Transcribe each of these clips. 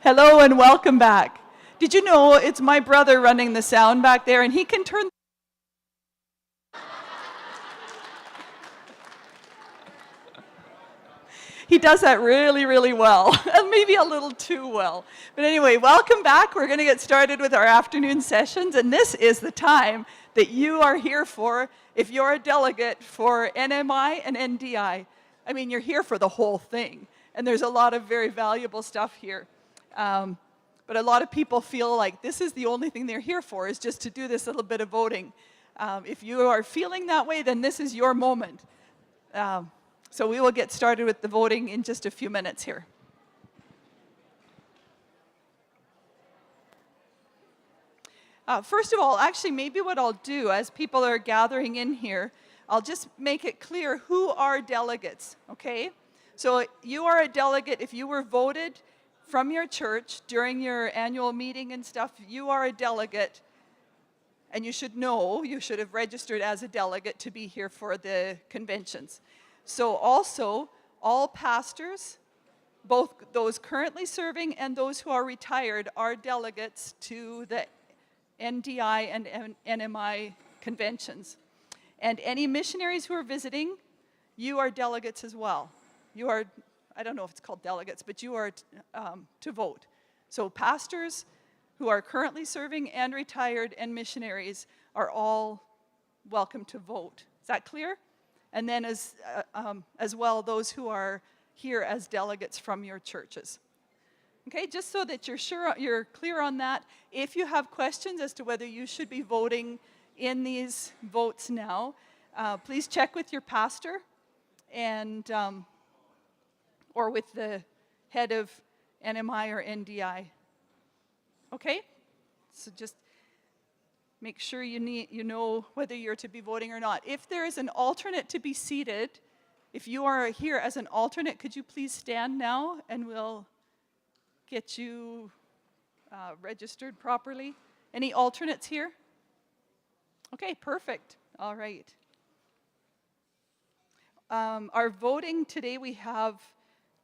Hello and welcome back. Did you know it's my brother running the sound back there, and he can turn... He does that really, really well, and maybe a little too well. But anyway, welcome back. We're going to get started with our afternoon sessions, and this is the time that you are here for if you're a delegate for NMI and NDI. I mean, you're here for the whole thing, and there's a lot of very valuable stuff here. But a lot of people feel like this is the only thing they're here for, is just to do this little bit of voting. If you are feeling that way, then this is your moment. So we will get started with the voting in just a few minutes here. First of all, actually, maybe what I'll do as people are gathering in here, I'll just make it clear who are delegates, okay? So you are a delegate if you were voted from your church during your annual meeting and stuff. You are a delegate, and you should know, you should have registered as a delegate to be here for the conventions. So also, all pastors, both those currently serving and those who are retired, are delegates to the NDI and NMI conventions. And any missionaries who are visiting, you are delegates as well. You are, I don't know if it's called delegates, but you are to vote. So pastors who are currently serving and retired and missionaries are all welcome to vote. Is that clear? And then as well, those who are here as delegates from your churches. Okay, just so that you're clear on that. If you have questions as to whether you should be voting in these votes now, please check with your pastor and or with the head of NMI or NDI. Okay, so just make sure you know whether you're to be voting or not. If there is an alternate to be seated, if you are here as an alternate, could you please stand now and we'll get you registered properly. Any alternates here? Okay, perfect. All right. Our voting today, we have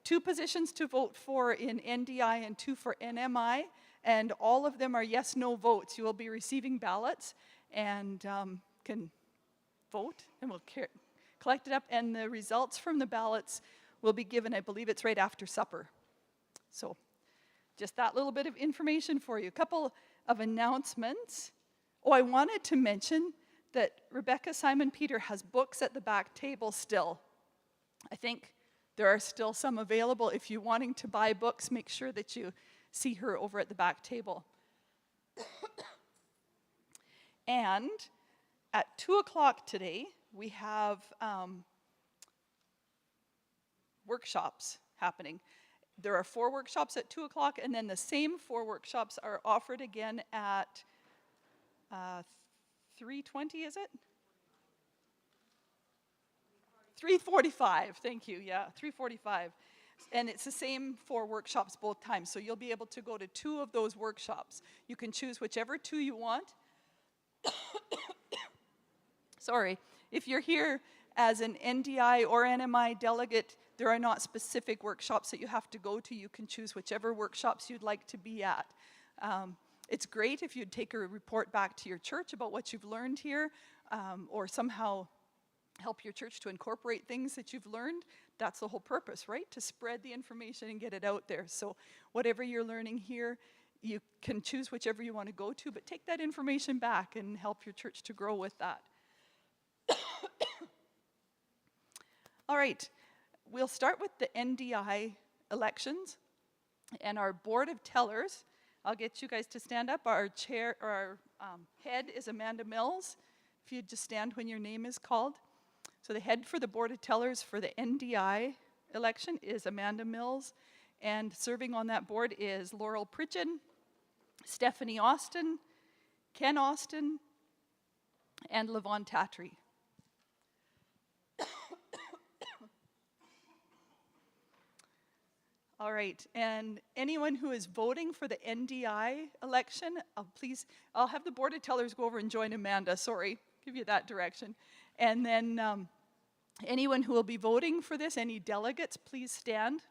2 positions to vote for in NDI and 2 for NMI. And all of them are yes/no votes. You will be receiving ballots and can vote, and we'll collect it up. And the results from the ballots will be given, I believe it's right after supper. So just that little bit of information for you. A couple of announcements. Oh, I wanted to mention that Rebecca Simon Peter has books at the back table still. I think there are still some available. If you're wanting to buy books, make sure that you see her over at the back table. And at 2 o'clock today, we have workshops happening. There are 4 workshops at 2 o'clock, and then the same 4 workshops are offered again at 3:20, is it? 3:45, thank you, yeah, 3:45. And it's the same 4 workshops both times, so you'll be able to go to 2 of those workshops. You can choose whichever 2 you want. Sorry, if you're here as an NDI or NMI delegate, there are not specific workshops that you have to go to. You can choose whichever workshops you'd like to be at. It's great if you'd take a report back to your church about what you've learned here, or somehow help your church to incorporate things that you've learned. That's the whole purpose, right? To spread the information and get it out there. So whatever you're learning here, you can choose whichever you want to go to, but take that information back and help your church to grow with that. All right, we'll start with the NDI elections and our board of tellers. I'll get you guys to stand up. Our chair, or our head is Amanda Mills. If you'd just stand when your name is called. So the head for the board of tellers for the NDI election is Amanda Mills, and serving on that board is Laurel Pridgeon, Stephanie Austin, Ken Austin, and Levon Tatry. All right, and anyone who is voting for the NDI election, I'll have the board of tellers go over and join Amanda, sorry, give you that direction. And then anyone who will be voting for this, any delegates, please stand.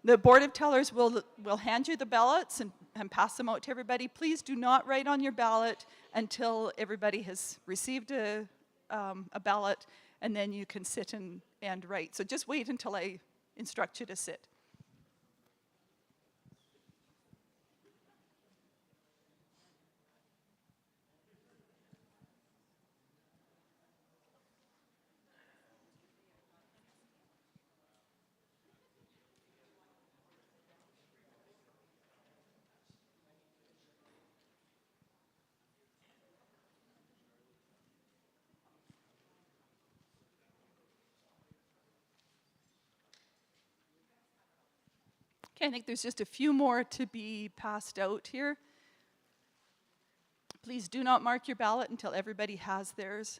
The Board of Tellers will hand you the ballots and pass them out to everybody. Please do not write on your ballot until everybody has received a ballot, and then you can sit and write. So just wait until I instruct you to sit. Okay, I think there's just a few more to be passed out here. Please do not mark your ballot until everybody has theirs.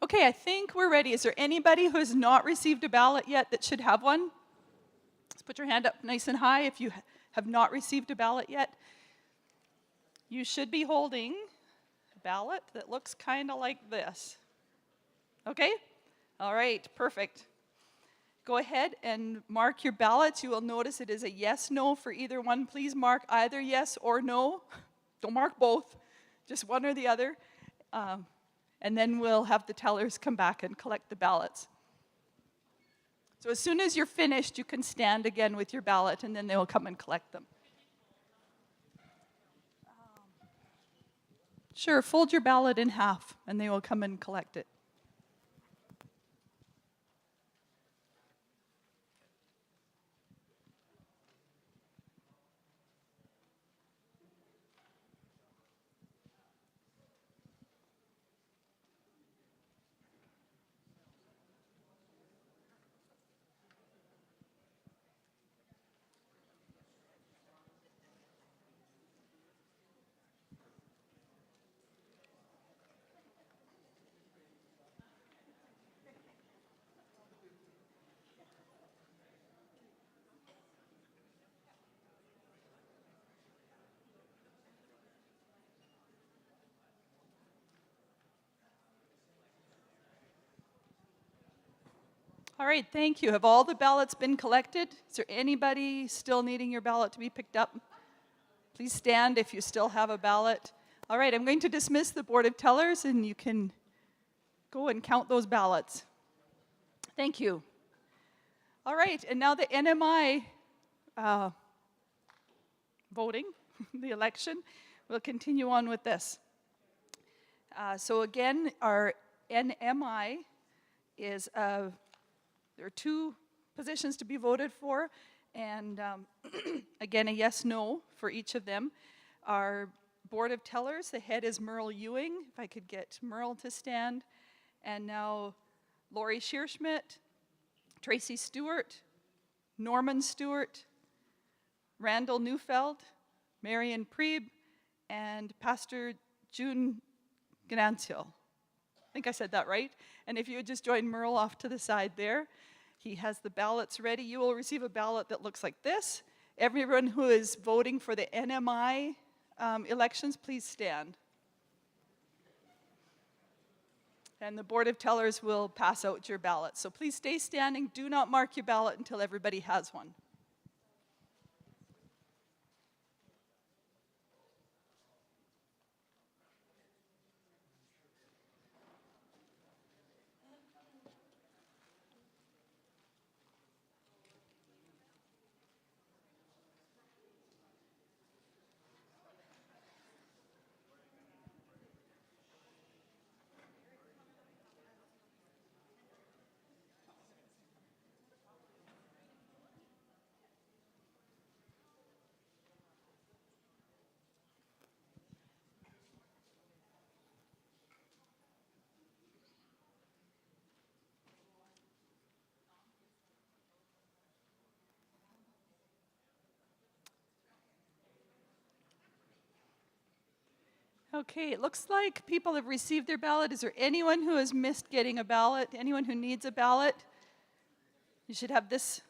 Okay, I think we're ready. Is there anybody who has not received a ballot yet that should have one? Let's put your hand up nice and high if you have not received a ballot yet. You should be holding a ballot that looks kind of like this. Okay? All right, perfect. Go ahead and mark your ballots. You will notice it is a yes, no for either one. Please mark either yes or no. Don't mark both, just one or the other. And then we'll have the tellers come back and collect the ballots. So as soon as you're finished, you can stand again with your ballot, and then they will come and collect them. Sure, fold your ballot in half, and they will come and collect it. All right, thank you. Have all the ballots been collected? Is there anybody still needing your ballot to be picked up? Please stand if you still have a ballot. All right, I'm going to dismiss the Board of Tellers, and you can go and count those ballots. Thank you. All right, and now the NMI voting, the election, we'll continue on with this. So again, our NMI is, there are two positions to be voted for, and again, a yes, no for each of them. Our Board of Tellers, the head is Merle Ewing, if I could get Merle to stand, and now Lori Shearschmidt, Tracy Stewart, Norman Stewart, Randall Neufeld, Marion Prieb, and Pastor June Ganancio. I think I said that right. And if you would just join Merle off to the side there, he has the ballots ready. You will receive a ballot that looks like this. Everyone who is voting for the NMI elections, please stand. And the Board of Tellers will pass out your ballots. So please stay standing. Do not mark your ballot until everybody has one. Okay, it looks like people have received their ballot. Is there anyone who has missed getting a ballot? Anyone who needs a ballot? You should have this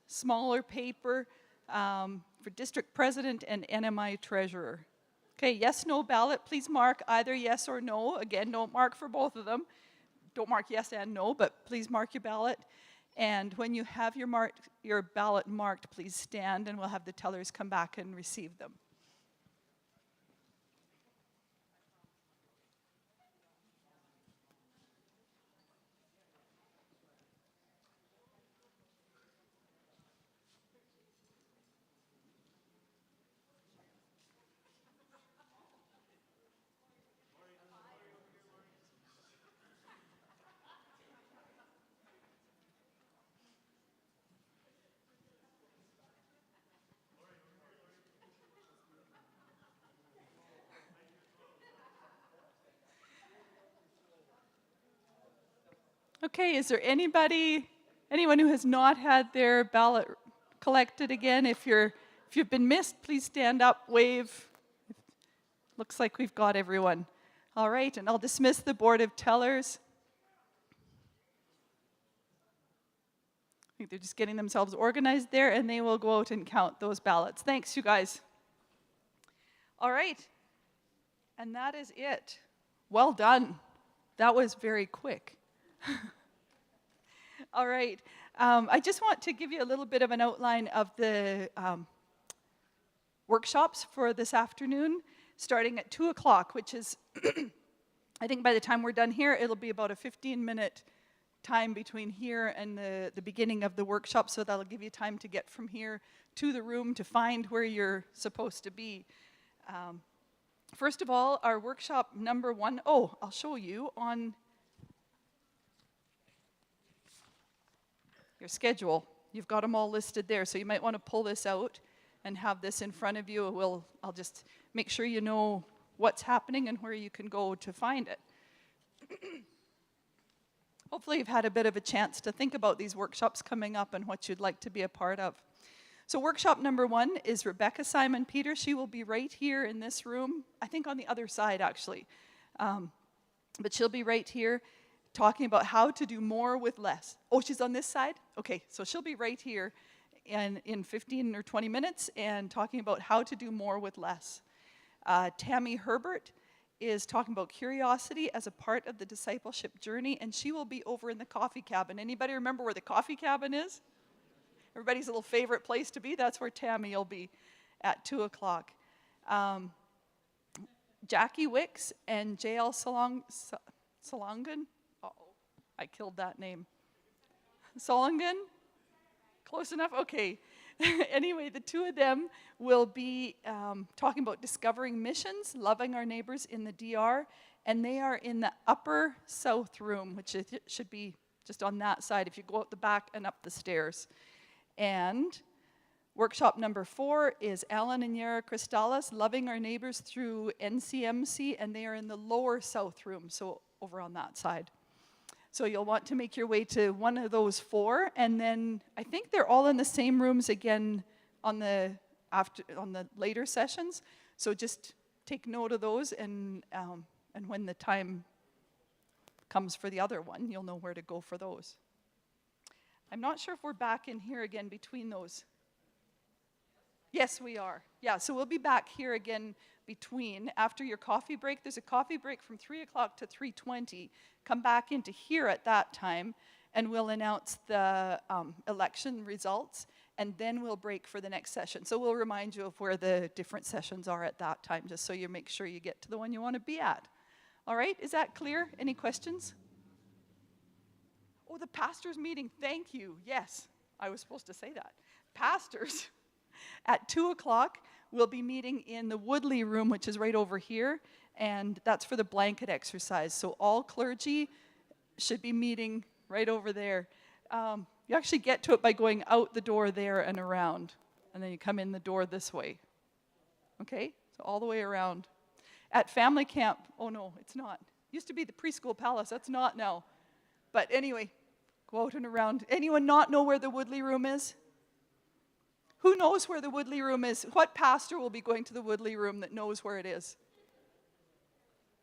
smaller paper for district president and NMI treasurer. Okay, yes, no ballot. Please mark either yes or no. Again, don't mark for both of them. Don't mark yes and no, but please mark your ballot. And when you have your ballot marked, please stand and we'll have the tellers come back and receive them. Okay, is there anyone who has not had their ballot collected again? If you've been missed, please stand up, wave. Looks like we've got everyone. All right, and I'll dismiss the board of tellers. I think they're just getting themselves organized there, and they will go out and count those ballots. Thanks, you guys. All right, and that is it. Well done. That was very quick. All right. I just want to give you a little bit of an outline of the workshops for this afternoon, starting at 2 o'clock, which is, I think by the time we're done here, it'll be about a 15-minute time between here and the beginning of the workshop, so that'll give you time to get from here to the room to find where you're supposed to be. First of all, our workshop number 1, I'll show you on your schedule. You've got them all listed there, so you might want to pull this out and have this in front of you. I'll just make sure you know what's happening and where you can go to find it. Hopefully you've had a bit of a chance to think about these workshops coming up and what you'd like to be a part of. So workshop number 1 is Rebecca Simon Peter. She will be right here in this room, I think on the other side actually. But she'll be right here talking about how to do more with less. Oh, she's on this side? Okay, so she'll be right here in 15 or 20 minutes and talking about how to do more with less. Tammy Herbert is talking about curiosity as a part of the discipleship journey, and she will be over in the coffee cabin. Anybody remember where the coffee cabin is? Everybody's little favorite place to be. That's where Tammy will be at 2 o'clock. Jackie Wicks and J.L. Solongan. I killed that name. Solongan? Close enough? Okay. Anyway, the two of them will be talking about discovering missions, loving our neighbors in the DR, and they are in the upper south room, which should be just on that side if you go out the back and up the stairs. And workshop number 4 is Alan and Yara Cristalis, loving our neighbors through NCMC, and they are in the lower south room, so over on that side. So you'll want to make your way to one of those 4, and then I think they're all in the same rooms again on the later sessions. So just take note of those, and when the time comes for the other one, you'll know where to go for those. I'm not sure if we're back in here again between those. Yes, we are. Yeah, so we'll be back here again between, after your coffee break. There's a coffee break from 3 o'clock to 3:20. Come back into here at that time, and we'll announce the election results, and then we'll break for the next session. So we'll remind you of where the different sessions are at that time, just so you make sure you get to the one you want to be at. All right, is that clear? Any questions? Oh, the pastors' meeting, thank you. Yes, I was supposed to say that. Pastors, at 2 o'clock, we'll be meeting in the Woodley room, which is right over here, and that's for the blanket exercise. So all clergy should be meeting right over there. You actually get to it by going out the door there and around, and then you come in the door this way. Okay, so all the way around. At family camp, oh no, it's not. Used to be the preschool palace, that's not now. But anyway, go out and around. Anyone not know where the Woodley room is? Who knows where the Woodley room is? What pastor will be going to the Woodley room that knows where it is?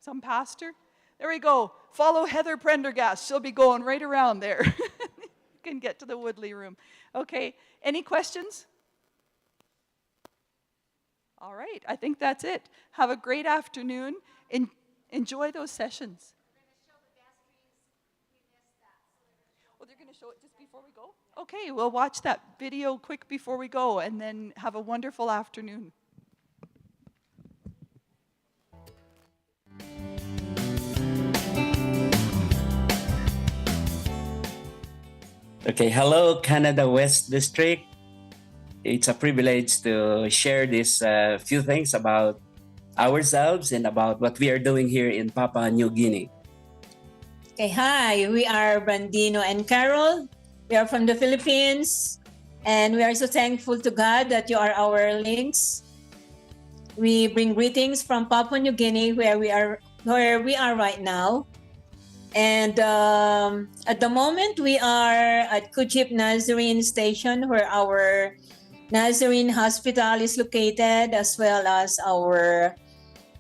Some pastor? There we go. Follow Heather Prendergast. She'll be going right around there. You can get to the Woodley room. Okay, any questions? All right, I think that's it. Have a great afternoon. Enjoy those sessions. Oh, they're going to show it just before we go? Okay, we'll watch that video quick before we go, and then have a wonderful afternoon. Okay, hello, Canada West District. It's a privilege to share this few things about ourselves and about what we are doing here in Papua New Guinea. Okay, hi, we are Brandino and Carol. We are from the Philippines, and we are so thankful to God that you are our links. We bring greetings from Papua New Guinea, where we are right now. And at the moment, we are at Kujip Nazarene Station, where our Nazarene Hospital is located, as well as our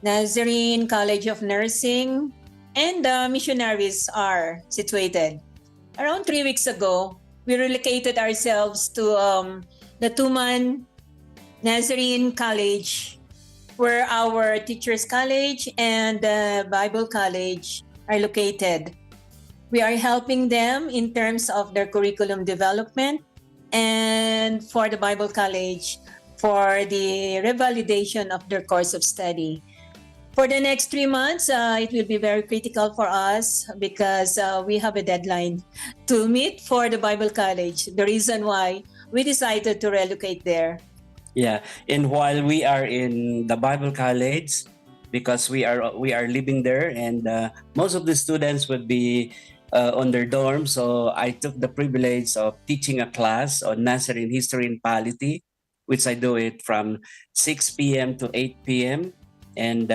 Nazarene College of Nursing and the missionaries are situated. Around 3 weeks ago, we relocated ourselves to the Tuman Nazarene College, where our Teachers College and the Bible College are located. We are helping them in terms of their curriculum development, and for the Bible College for the revalidation of their course of study. For the next 3 months, it will be very critical for us because we have a deadline to meet for the Bible College. The reason why we decided to relocate there. Yeah, and while we are in the Bible College, because we are living there, and most of the students would be on their dorm, so I took the privilege of teaching a class on Nazarene history and polity, which I do it from 6 p.m. to 8 p.m. And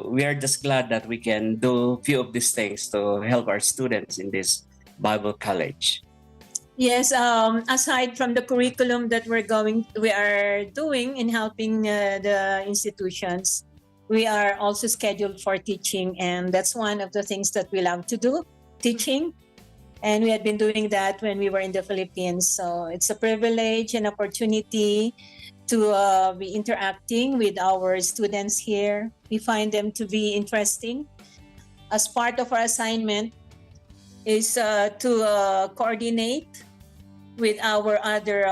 we are just glad that we can do a few of these things to help our students in this Bible College. Yes, aside from the curriculum that we are doing in helping the institutions, we are also scheduled for teaching, and that's one of the things that we love to do, teaching. And we had been doing that when we were in the Philippines. So it's a privilege and opportunity to be interacting with our students here. We find them to be interesting. As part of our assignment is to coordinate with our other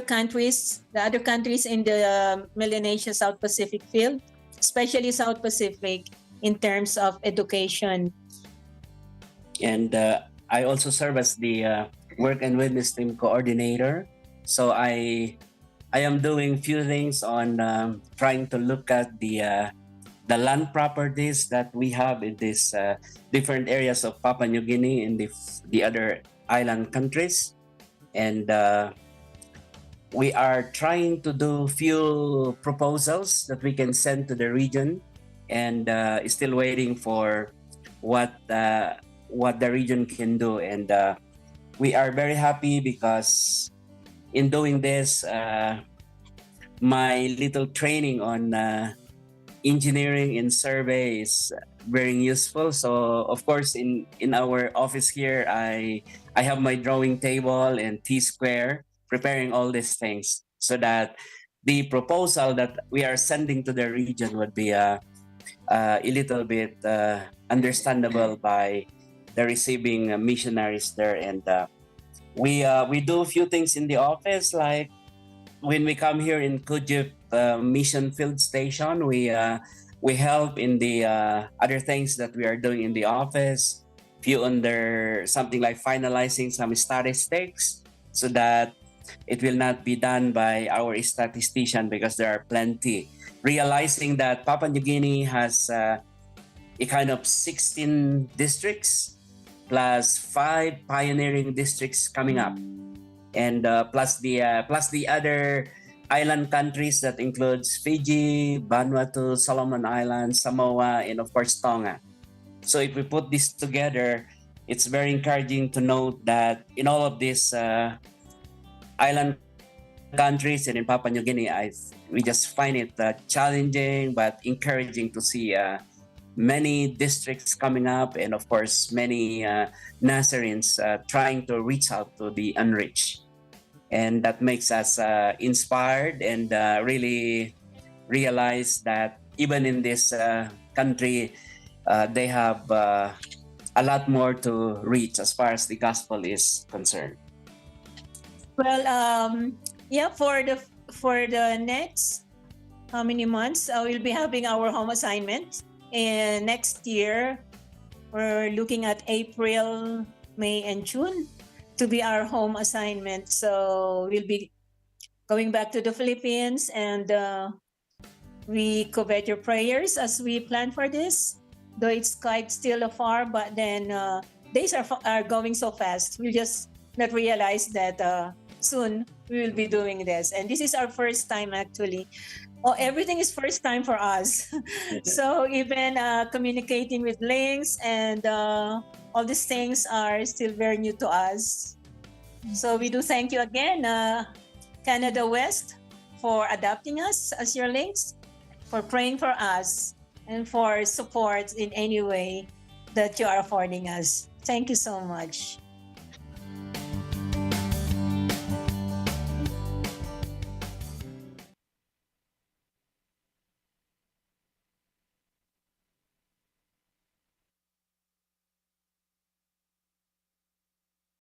countries, the other countries in the Melanesia South Pacific field, especially South Pacific in terms of education. And I also serve as the work and witness team coordinator. So I am doing few things on trying to look at the land properties that we have in these different areas of Papua New Guinea and the other island countries. And we are trying to do few proposals that we can send to the region, and still waiting for what the region can do. And we are very happy because in doing this, my little training on engineering and survey is very useful. So of course, in our office here, I have my drawing table and T-square, preparing all these things so that the proposal that we are sending to the region would be a little bit understandable by the receiving missionaries there. And we do a few things in the office, like when we come here in Kujip Mission Field Station, we help in the other things that we are doing in the office. Few under something like finalizing some statistics, so that it will not be done by our statistician because there are plenty. Realizing that Papua New Guinea has a kind of 16 districts plus 5 pioneering districts coming up, and plus the other island countries that includes Fiji, Vanuatu, Solomon Islands, Samoa, and of course Tonga. So if we put this together, it's very encouraging to note that in all of these island countries and in Papua New Guinea, we just find it challenging but encouraging to see many districts coming up, and of course many Nazarenes trying to reach out to the unreached, and that makes us inspired and really realize that even in this country, they have a lot more to reach as far as the gospel is concerned. Well, yeah, for the next how many months we'll be having our home assignment, and next year we're looking at April, May, and June to be our home assignment. So we'll be going back to the Philippines, and we covet your prayers as we plan for this. Though it's quite still afar, but then days are going so fast. We'll just not realize that soon we will be doing this. And this is our first time actually. Oh, everything is first time for us. So even communicating with links and all these things are still very new to us. So we do thank you again, Canada West, for adopting us as your links, for praying for us, and for support in any way that you are affording us. Thank you so much.